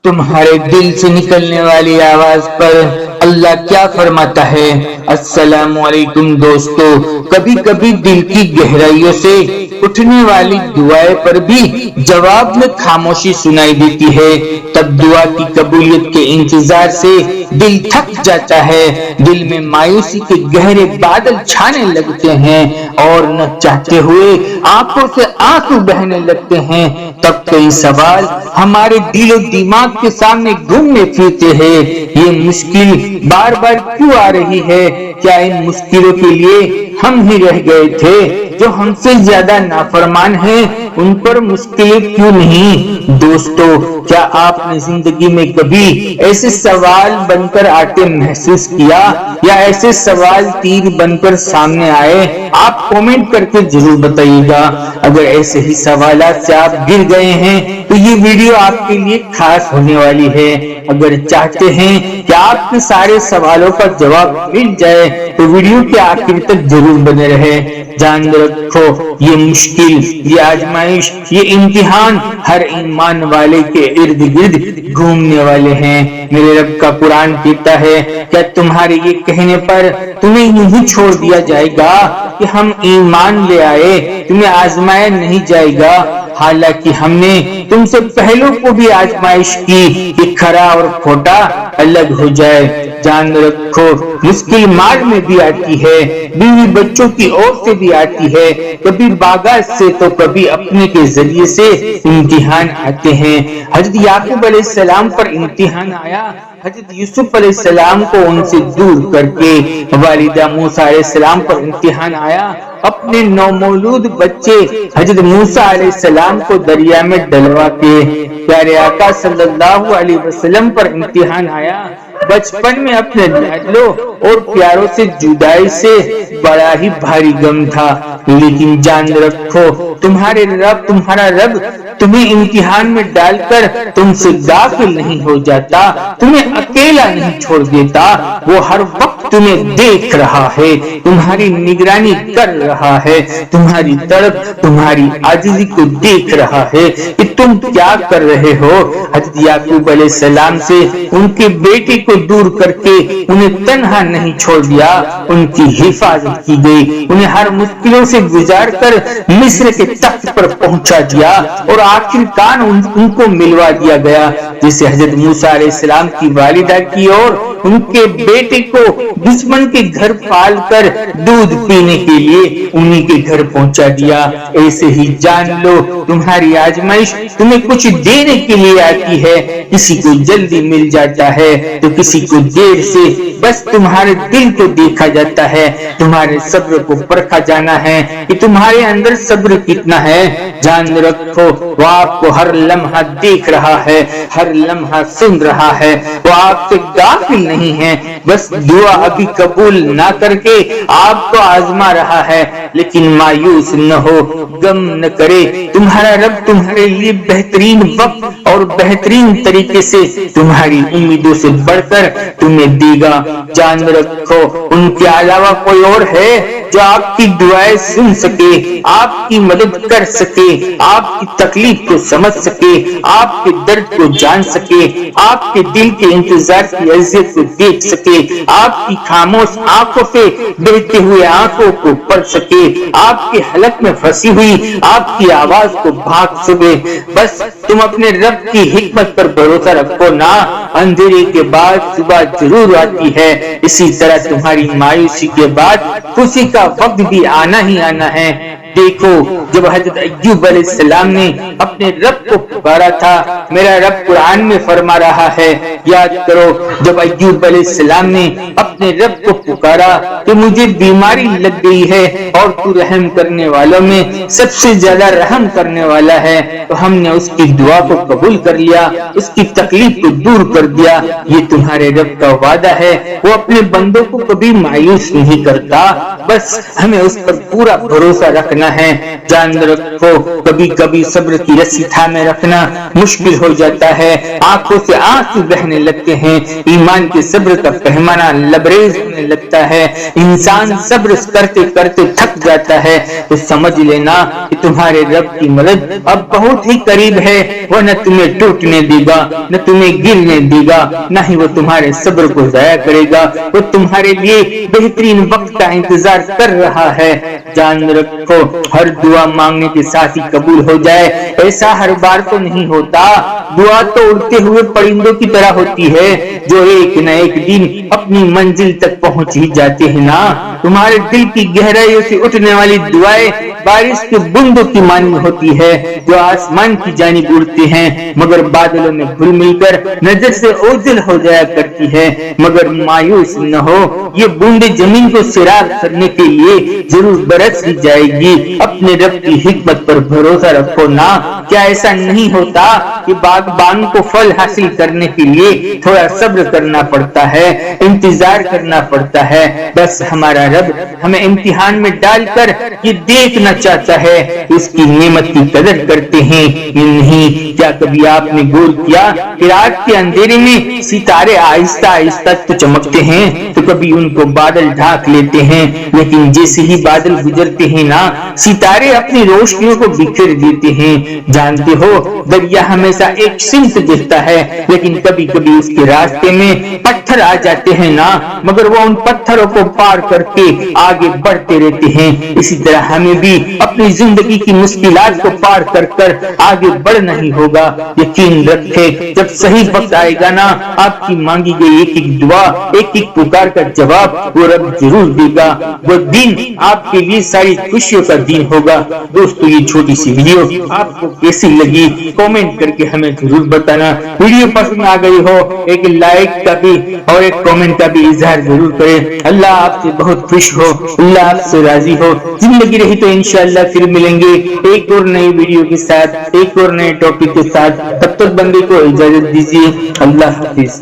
تمہارے دل سے نکلنے والی آواز پر اللہ کیا فرماتا ہے؟ السلام علیکم دوستو، کبھی کبھی دل کی گہرائیوں سے اٹھنے والی دعائیں پر بھی جواب میں خاموشی سنائی دیتی ہے۔ تب دعا کی قبولیت کے انتظار سے دل تھک جاتا ہے، دل میں مایوسی کے گہرے بادل چھانے لگتے ہیں اور نہ چاہتے ہوئے آنکھوں سے آنسو بہنے لگتے ہیں۔ تب کئی سوال ہمارے دل و دماغ کے سامنے گھومنے پھرتے ہیں، یہ مشکل بار بار کیوں آ رہی ہے؟ کیا ان مشکلوں کے لیے ہم ہی رہ گئے تھے؟ جو ہم سے زیادہ نافرمان ہیں ان پر مشکلیں کیوں نہیں؟ دوستو، کیا آپ نے زندگی میں کبھی ایسے سوال بن کر آتے محسوس کیا، یا ایسے سوال تیر بن کر سامنے آئے؟ آپ کومنٹ کر کے ضرور بتائیے گا۔ اگر ایسے ہی سوالات سے آپ گر گئے ہیں تو یہ ویڈیو آپ کے لیے خاص ہونے والی ہے۔ اگر چاہتے ہیں کہ آپ کے سارے سوالوں کا جواب مل جائے تو ویڈیو کے آخر تک ضرور بنے رہے۔ جان رکھو، یہ مشکل، یہ آزمائش، یہ امتحان ہر ایمان والے کے ارد گرد گھومنے والے ہیں۔ میرے رب کا قرآن کہتا ہے، کیا تمہارے یہ کہنے پر تمہیں یوں ہی چھوڑ دیا جائے گا کہ ہم ایمان لے آئے، تمہیں آزمایا نہیں جائے گا؟ حالانکہ ہم نے تم سے پہلوں کو بھی آزمائش کی کہ کھرا اور کھوٹا الگ ہو جائے۔ جان رکھو، مشکل مال میں بھی آتی ہے، بیوی بچوں کی اور سے بھی آتی ہے، کبھی باغات سے تو کبھی اپنے کے ذریعے سے امتحان آتے ہیں۔ حضرت یعقوب علیہ السلام پر امتحان آیا، حضرت یوسف علیہ السلام کو ان سے دور کر کے والدہ موسیٰ علیہ السلام پر امتحان آیا، اپنے نومولود بچے حضرت موسیٰ علیہ السلام کو دریا میں ڈلوا کے پیارے آقا صلی اللہ علیہ وسلم پر امتحان آیا۔ بچپن میں اپنے لاڈلوں اور پیاروں سے جدائی سے بڑا ہی بھاری غم تھا، لیکن جان رکھو، تمہارا رب تمہیں امتحان میں ڈال کر تم سے غافل نہیں ہو جاتا، تمہیں اکیلا نہیں چھوڑ دیتا۔ وہ ہر وقت تمہیں دیکھ رہا ہے، تمہاری نگرانی کر رہا ہے، تمہاری طرف تمہاری عاجزی کو دیکھ رہا ہے کہ تم کیا کر رہے ہو۔ حضرت یعقوب علیہ السلام سے ان کے بیٹے کو دور کر کے انہیں تنہا نہیں چھوڑ دیا، ان کی حفاظت کی گئی، انہیں ہر مشکلوں سے گزار کر مصر کے تخت پر پہنچا دیا اور آخر کار ان کو ملوا دیا گیا، جسے حضرت موسیٰ علیہ السلام کی والدہ کی اور ان کے بیٹے کو دشمن کے گھر پال کر دودھ پینے کے لیے انہی کے گھر پہنچا دیا۔ ایسے ہی جان لو، تمہاری آزمائش تمہیں کچھ دینے کے لیے آتی ہے، کسی کو جلدی مل جاتا ہے تو کسی کو دیر سے۔ بس تمہارے دل کو دیکھا جاتا ہے، تمہارے صبر کو پرکھا جانا ہے کہ تمہارے اندر صبر کتنا ہے۔ جان رکھو، وہ آپ کو ہر لمحہ دیکھ رہا ہے، ہر لمحہ سن رہا ہے، وہ آپ سے غافل نہیں ہے، بس دعا ابھی قبول نہ کر کے آپ کو آزما رہا ہے۔ لیکن مایوس نہ ہو، غم نہ کرے، تمہارا رب تمہارے لیے بہترین وقت اور بہترین طریقے سے تمہاری امیدوں سے بڑھ کر تمہیں دے گا۔ جان رکھو، ان کے علاوہ کوئی اور ہے جو آپ کی دعائیں سن سکے، آپ کی مدد کر سکے، آپ کی تکلیف کو سمجھ سکے، آپ کے درد کو جان سکے، آپ کے دل کے انتظار کی اذیت کو دیکھ سکے، آپ کی خاموش آنکھوں سے بہتے ہوئے آنکھوں کو پڑھ سکے، آپ کے حلق میں پھنسی ہوئی آپ کی آواز کو بھاگ سکے۔ بس تم اپنے رب کی حکمت پر بھروسہ رکھو نا، اندھیرے کے بعد صبح ضرور آتی ہے، اسی طرح تمہاری مایوسی کے بعد خوشی کا وقت بھی آنا ہی آنا ہے۔ دیکھو، جب حضرت ایوب علیہ السلام نے اپنے رب کو پکارا تھا، میرا رب قرآن میں فرما رہا ہے، یاد کرو جب ایوب علیہ السلام نے اپنے رب کو پکارا کہ مجھے بیماری لگ گئی ہے اور تو رحم کرنے والوں میں سب سے زیادہ رحم کرنے والا ہے، تو ہم نے اس کی دعا کو قبول کر لیا، اس کی تکلیف کو دور کر دیا۔ یہ تمہارے رب کا وعدہ ہے، وہ اپنے بندوں کو کبھی مایوس نہیں کرتا۔ بس ہمیں اس پر پورا بھروسہ رکھنا ہے. جان رکھو کبھی کبھی صبر کی رسی تھامے رکھنا مشکل ہو جاتا ہے, آنکھوں سے آنسو بہنے لگتے ہیں, ایمان کے صبر کا پیمانہ لبریز ہونے لگتا ہے, انسان صبر کرتے کرتے تھک جاتا ہے. تو سمجھ لینا کہ تمہارے رب کی مدد اب بہت ہی قریب ہے, وہ نہ تمہیں ٹوٹنے دے گا نہ تمہیں گرنے دے گا, نہ ہی وہ تمہارے صبر کو ضائع کرے گا. وہ تمہارے لیے بہترین وقت کا انتظار کر رہا ہے. جان رکھو ہر دعا مانگنے کے ساتھ ہی قبول ہو جائے ایسا ہر بار تو نہیں ہوتا. دعا تو اڑتے ہوئے پرندوں کی طرح ہوتی ہے جو ایک نہ ایک دن اپنی منزل تک پہنچ ہی جاتے ہیں نا. تمہارے دل کی گہرائیوں سے اٹھنے والی دعائیں بارش کے بندوں کی مانند ہوتی ہے جو آسمان کی جانب اڑتے ہیں مگر بادلوں میں گھل مل کر نظر سے اوجھل ہو جایا کرتی ہے. مگر مایوس نہ ہو, یہ بوندیں زمین کو سیراب کرنے کے لیے ضرور برس ہی جائے گی. اپنے رب کی حکمت پر بھروسہ رکھو نا. کیا ایسا نہیں ہوتا کہ باغبان کو پھل حاصل کرنے کے لیے تھوڑا صبر کرنا پڑتا ہے, انتظار کرنا پڑتا ہے. بس ہمارا رب ہمیں امتحان میں ڈال کر یہ دیکھنا چاہتا ہے اس کی نعمت کی قدر کرتے ہیں یا نہیں. کیا کبھی آپ نے غور کیا کہ رات کے اندھیرے میں ستارے آہستہ آہستہ تو چمکتے ہیں تو کبھی ان کو بادل ڈھانک لیتے ہیں, لیکن جیسے ہی بادل گزرتے ہیں نا ستارے اپنی روشنیوں کو بکھیر دیتے ہیں. جانتے ہو دریا ہمیشہ ایک سمت دیکھتا ہے لیکن کبھی کبھی اس کے راستے میں پتھر آ جاتے ہیں نا, مگر وہ ان پتھروں کو پار کر کے آگے بڑھتے رہتے ہیں. اسی طرح ہمیں بھی اپنی زندگی کی مشکلات کو پار کر کر آگے بڑھنا ہی ہوگا. یقین رکھے جب صحیح وقت آئے گا نا آپ کی مانگی گئی ایک ایک دعا ایک ایک پکار کا جواب وہ رب ضرور دے گا. وہ دن آپ کے لیے ساری خوشیوں کا دن ہوگا. دوستو یہ چھوٹی سی ویڈیو آپ کو کیسی لگی کامنٹ کر کے ہمیں ضرور بتانا. ویڈیو پسند آ گئی ہو ایک لائک کا بھی اور ایک کامنٹ کا بھی اظہار ضرور کریں. اللہ آپ سے بہت خوش ہو, اللہ آپ سے راضی ہو. زندگی رہی تو انشاءاللہ پھر ملیں گے ایک اور نئی ویڈیو کے ساتھ, ایک اور نئے ٹاپک کے ساتھ. تب تک بندے کو اجازت دیجیے. اللہ حافظ.